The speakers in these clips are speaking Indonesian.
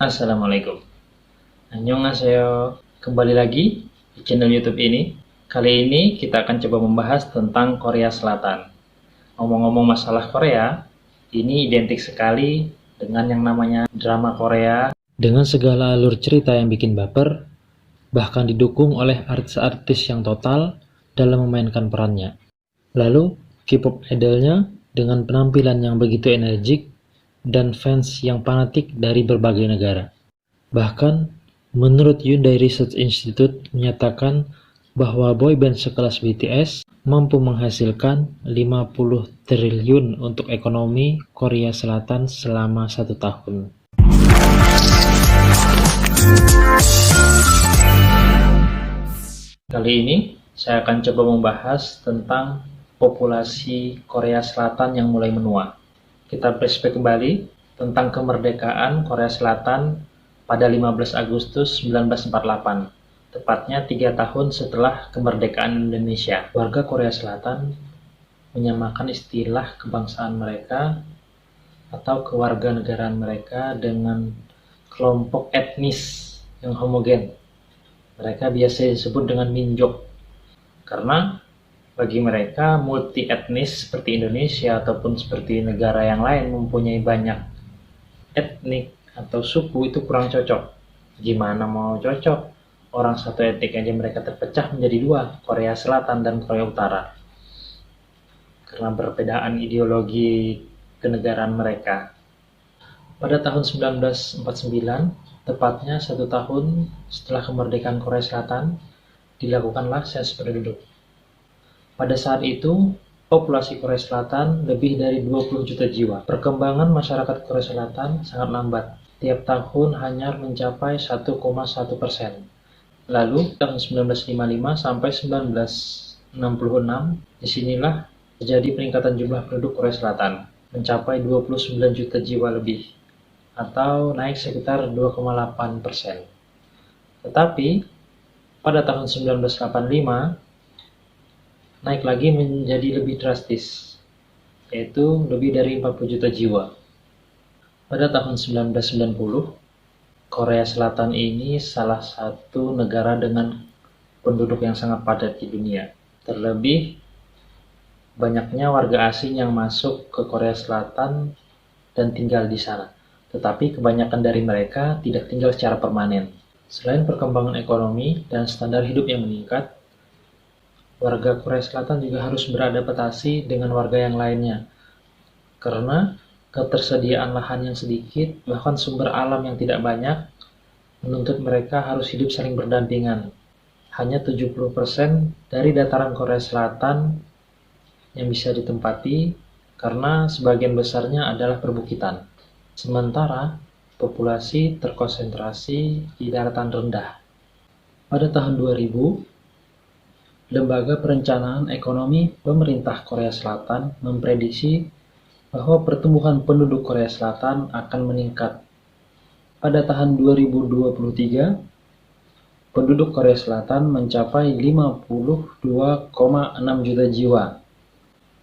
Assalamualaikum. Annyeonghaseyo. Kembali lagi di channel YouTube ini. Kali ini kita akan coba membahas tentang Korea Selatan. Ngomong-ngomong masalah Korea, ini identik sekali dengan yang namanya drama Korea. Dengan segala alur cerita yang bikin baper, bahkan didukung oleh artis-artis yang total dalam memainkan perannya. Lalu, K-pop idolnya dengan penampilan yang begitu energik dan fans yang fanatik dari berbagai negara. Bahkan, menurut Hyundai Research Institute menyatakan bahwa boyband sekelas BTS mampu menghasilkan 50 triliun untuk ekonomi Korea Selatan selama 1 tahun. Kali ini, saya akan coba membahas tentang populasi Korea Selatan yang mulai menua. Kita flashback kembali tentang kemerdekaan Korea Selatan pada 15 Agustus 1948, tepatnya 3 tahun setelah kemerdekaan Indonesia. Warga Korea Selatan menyamakan istilah kebangsaan mereka atau kewarganegaraan mereka dengan kelompok etnis yang homogen. Mereka biasa disebut dengan Minjok, karena bagi mereka multi etnis seperti Indonesia ataupun seperti negara yang lain mempunyai banyak etnik atau suku itu kurang cocok. Gimana mau cocok? Orang satu etnik aja mereka terpecah menjadi 2, Korea Selatan dan Korea Utara. Karena perbedaan ideologi kenegaraan mereka. Pada tahun 1949, tepatnya 1 tahun setelah kemerdekaan Korea Selatan, dilakukanlah sensus penduduk. Pada saat itu, populasi Korea Selatan lebih dari 20 juta jiwa. Perkembangan masyarakat Korea Selatan sangat lambat. Tiap tahun hanya mencapai 1,1%. Lalu, tahun 1955 sampai 1966, disinilah terjadi peningkatan jumlah penduduk Korea Selatan, mencapai 29 juta jiwa lebih, atau naik sekitar 2,8%. Tetapi, pada tahun 1985, naik lagi menjadi lebih drastis, yaitu lebih dari 40 juta jiwa. Pada tahun 1990, Korea Selatan ini salah satu negara dengan penduduk yang sangat padat di dunia. Terlebih, banyaknya warga asing yang masuk ke Korea Selatan dan tinggal di sana. Tetapi kebanyakan dari mereka tidak tinggal secara permanen. Selain perkembangan ekonomi dan standar hidup yang meningkat, warga Korea Selatan juga harus beradaptasi dengan warga yang lainnya. Karena ketersediaan lahan yang sedikit, bahkan sumber alam yang tidak banyak, menuntut mereka harus hidup saling berdampingan. Hanya 70% dari dataran Korea Selatan yang bisa ditempati, karena sebagian besarnya adalah perbukitan. Sementara, populasi terkonsentrasi di daratan rendah. Pada tahun 2000, Lembaga Perencanaan Ekonomi Pemerintah Korea Selatan memprediksi bahwa pertumbuhan penduduk Korea Selatan akan meningkat. Pada tahun 2023, penduduk Korea Selatan mencapai 52,6 juta jiwa.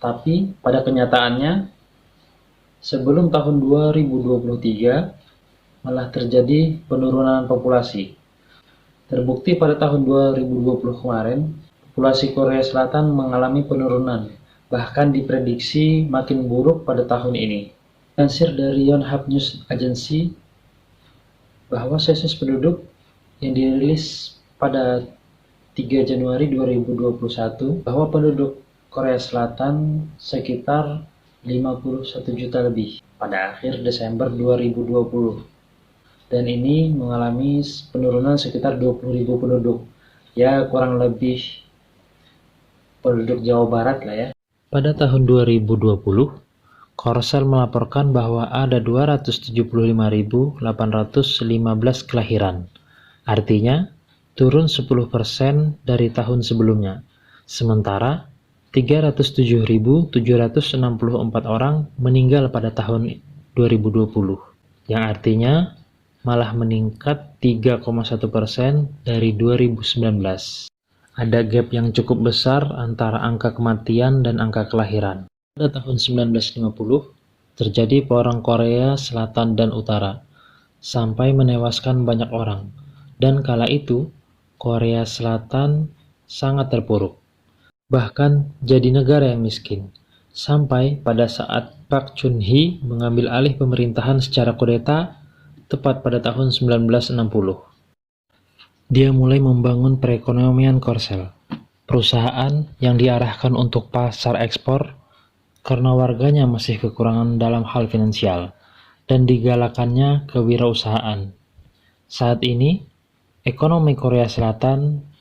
Tapi pada kenyataannya, sebelum tahun 2023, malah terjadi penurunan populasi. Terbukti pada tahun 2020 kemarin, populasi Korea Selatan mengalami penurunan, bahkan diprediksi makin buruk pada tahun ini. Dilansir dari Yonhap News Agency bahwa sensus penduduk yang dirilis pada 3 Januari 2021 bahwa penduduk Korea Selatan sekitar 51 juta lebih pada akhir Desember 2020. Dan ini mengalami penurunan sekitar 20.000 penduduk. Ya, kurang lebih penduduk Jawa Barat lah ya. Pada tahun 2020, Korsel melaporkan bahwa ada 275.815 kelahiran. Artinya, turun 10% dari tahun sebelumnya. Sementara, 307.764 orang meninggal pada tahun 2020, yang artinya malah meningkat 3,1% dari 2019. Ada gap yang cukup besar antara angka kematian dan angka kelahiran. Pada tahun 1950, terjadi perang Korea Selatan dan Utara. sampai menewaskan banyak orang. Dan kala itu, Korea Selatan sangat terpuruk, bahkan jadi negara yang miskin. Sampai pada saat Park Chung-hee mengambil alih pemerintahan secara kudeta tepat pada tahun 1960. Dia mulai membangun perekonomian Korsel, perusahaan yang diarahkan untuk pasar ekspor karena warganya masih kekurangan dalam hal finansial, dan digalakannya kewirausahaan. Saat ini, ekonomi Korea Selatan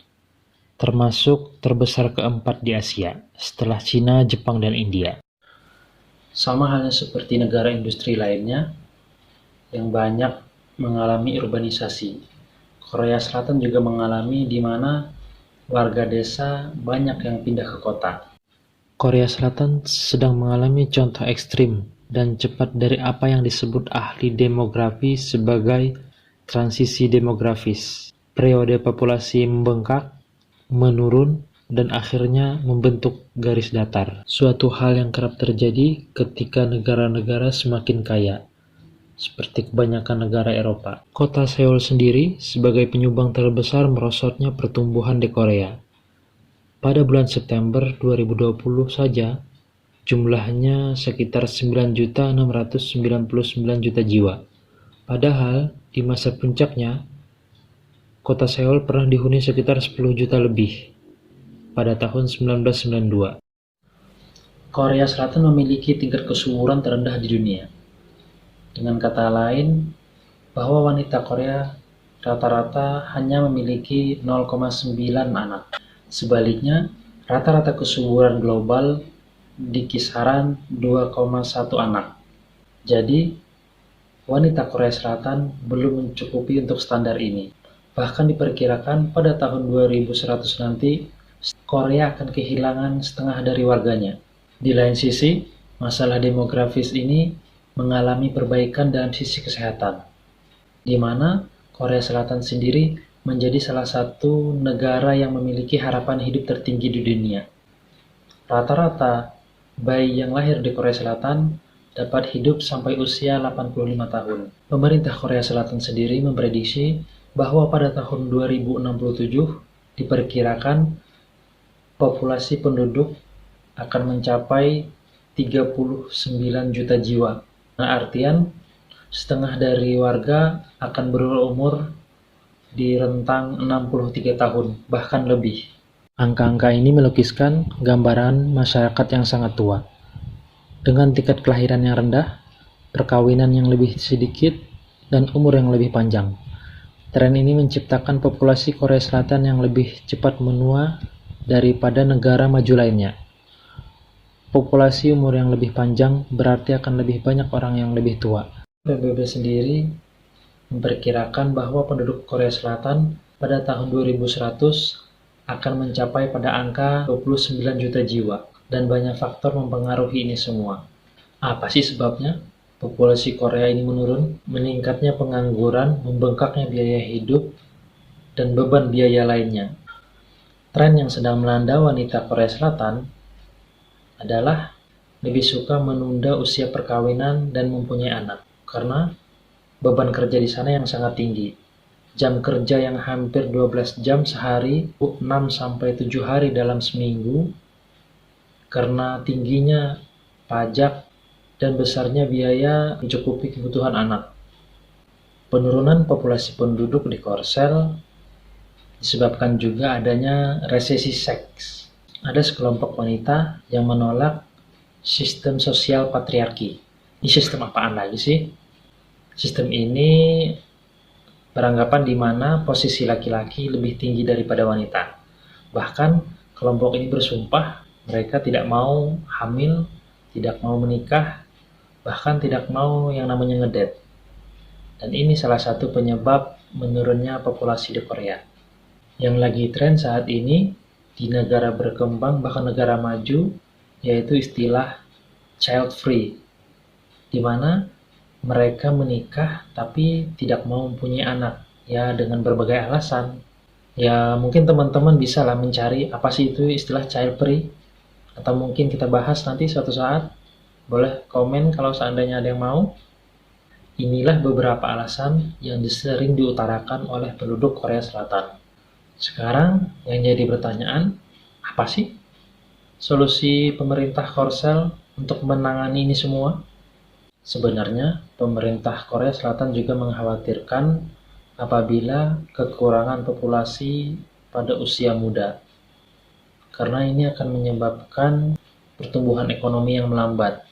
termasuk terbesar keempat di Asia, setelah Cina, Jepang, dan India. Sama halnya seperti negara industri lainnya yang banyak mengalami urbanisasi, Korea Selatan juga mengalami di mana warga desa banyak yang pindah ke kota. Korea Selatan sedang mengalami contoh ekstrim dan cepat dari apa yang disebut ahli demografi sebagai transisi demografis. Periode populasi membengkak, menurun, dan akhirnya membentuk garis datar. Suatu hal yang kerap terjadi ketika negara-negara semakin kaya, seperti kebanyakan negara Eropa. Kota Seoul sendiri sebagai penyumbang terbesar merosotnya pertumbuhan di Korea. Pada bulan September 2020 saja, jumlahnya sekitar 9.699 juta jiwa. Padahal, di masa puncaknya, kota Seoul pernah dihuni sekitar 10 juta lebih pada tahun 1992. Korea Selatan memiliki tingkat kesuburan terendah di dunia. Dengan kata lain, bahwa wanita Korea rata-rata hanya memiliki 0,9 anak. Sebaliknya, rata-rata kesuburan global di kisaran 2,1 anak. Jadi, wanita Korea Selatan belum mencukupi untuk standar ini. Bahkan diperkirakan pada tahun 2100 nanti, Korea akan kehilangan setengah dari warganya. Di lain sisi, masalah demografis ini mengalami perbaikan dalam sisi kesehatan, di mana Korea Selatan sendiri menjadi salah satu negara yang memiliki harapan hidup tertinggi di dunia. Rata-rata, bayi yang lahir di Korea Selatan dapat hidup sampai usia 85 tahun. Pemerintah Korea Selatan sendiri memprediksi bahwa pada tahun 2067 diperkirakan populasi penduduk akan mencapai 39 juta jiwa. Nah, artian setengah dari warga akan berumur di rentang 63 tahun, bahkan lebih. Angka-angka ini melukiskan gambaran masyarakat yang sangat tua. Dengan tingkat kelahiran yang rendah, perkawinan yang lebih sedikit, dan umur yang lebih panjang. Tren ini menciptakan populasi Korea Selatan yang lebih cepat menua daripada negara maju lainnya. Populasi umur yang lebih panjang berarti akan lebih banyak orang yang lebih tua. PBB sendiri memperkirakan bahwa penduduk Korea Selatan pada tahun 2100 akan mencapai pada angka 29 juta jiwa, dan banyak faktor mempengaruhi ini semua. Apa sih sebabnya? Populasi Korea ini menurun, meningkatnya pengangguran, membengkaknya biaya hidup, dan beban biaya lainnya. Tren yang sedang melanda wanita Korea Selatan adalah lebih suka menunda usia perkawinan dan mempunyai anak, karena beban kerja di sana yang sangat tinggi. Jam kerja yang hampir 12 jam sehari, 6-7 hari dalam seminggu, karena tingginya pajak dan besarnya biaya mencukupi kebutuhan anak. Penurunan populasi penduduk di Korsel disebabkan juga adanya resesi seks. Ada sekelompok wanita yang menolak sistem sosial patriarki. Ini sistem apaan lagi sih? Sistem ini beranggapan di mana posisi laki-laki lebih tinggi daripada wanita. Bahkan kelompok ini bersumpah mereka tidak mau hamil, tidak mau menikah, bahkan tidak mau yang namanya ngedet. Dan ini salah satu penyebab menurunnya populasi di Korea. Yang lagi tren saat ini di negara berkembang bahkan negara maju, yaitu istilah child free, di mana mereka menikah tapi tidak mau mempunyai anak, ya dengan berbagai alasan. Ya mungkin teman-teman bisa lah mencari apa sih itu istilah child free, atau mungkin kita bahas nanti suatu saat. Boleh komen kalau seandainya ada yang mau. Inilah beberapa alasan yang sering diutarakan oleh penduduk Korea Selatan. Sekarang yang jadi pertanyaan, apa sih solusi pemerintah Korsel untuk menangani ini semua? Sebenarnya, pemerintah Korea Selatan juga mengkhawatirkan apabila kekurangan populasi pada usia muda, karena ini akan menyebabkan pertumbuhan ekonomi yang melambat.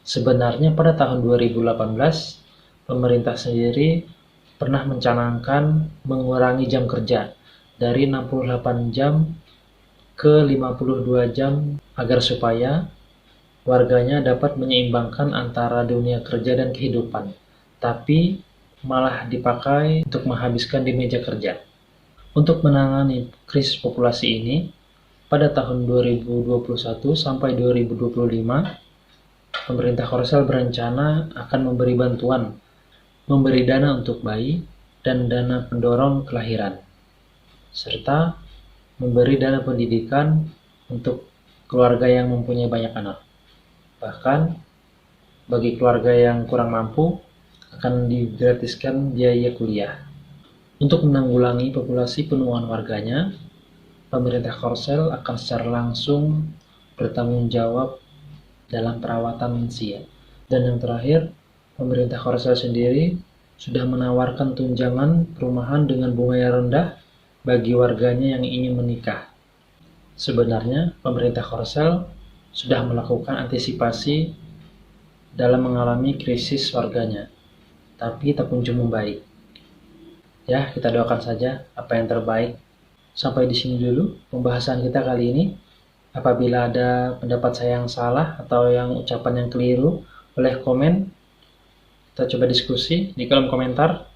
Sebenarnya pada tahun 2018, pemerintah sendiri pernah mencanangkan mengurangi jam kerja dari 68 jam ke 52 jam agar supaya warganya dapat menyeimbangkan antara dunia kerja dan kehidupan, tapi malah dipakai untuk menghabiskan di meja kerja. Untuk menangani krisis populasi ini, pada tahun 2021 sampai 2025, pemerintah Korsel berencana akan memberi bantuan, memberi dana untuk bayi dan dana pendorong kelahiran, serta memberi dana pendidikan untuk keluarga yang mempunyai banyak anak. Bahkan, bagi keluarga yang kurang mampu, akan digratiskan biaya kuliah. Untuk menanggulangi populasi penuaan warganya, pemerintah Korsel akan secara langsung bertanggung jawab dalam perawatan lansia. Dan yang terakhir, pemerintah Korsel sendiri sudah menawarkan tunjangan perumahan dengan bunga yang rendah bagi warganya yang ingin menikah. Sebenarnya, pemerintah Korsel sudah melakukan antisipasi dalam mengalami krisis warganya, tapi tak kunjung membaik. Ya, kita doakan saja apa yang terbaik. Sampai di sini dulu pembahasan kita kali ini. Apabila ada pendapat saya yang salah atau yang ucapan yang keliru, boleh komen. Kita coba diskusi di kolom komentar.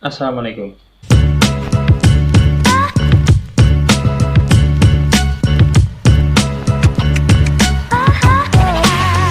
Assalamualaikum.